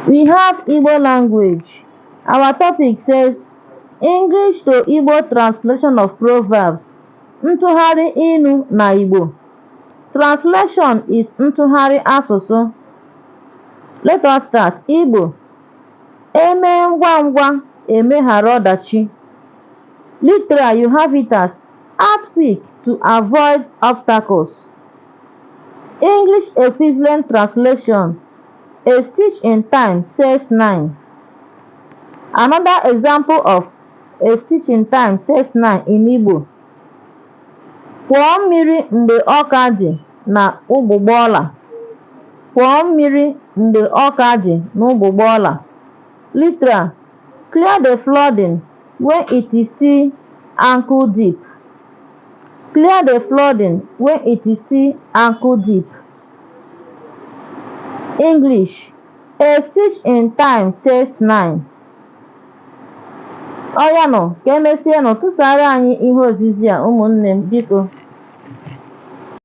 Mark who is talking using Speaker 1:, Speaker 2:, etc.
Speaker 1: We have Igbo language. Our topic says English to Igbo translation of Proverbs. Ntụgharị Inu na Igbo. Translation is ntụgharị asụsụ. Let us start. Igbo. Eme ngwa ngwa, emeghara ọdachi. Literal, you have it as act quick to avoid obstacles. English equivalent translation. A stitch in time saves 9. Another example of a stitch in time saves 9 in Igbo. Kwọọ mmiri mgbe ọka dị na ụgbụgbọ ọla. Kwọọ mmiri mgbe ọka dị na ụgbụgbọ ọla. Literal, clear the flooding when it is still ankle deep. Clear the flooding when it is still ankle deep. English, a stitch in time saves 9. Ọyanụ ka emesienụ tụsara anyị ihe ozizi a ụmụnne m biko.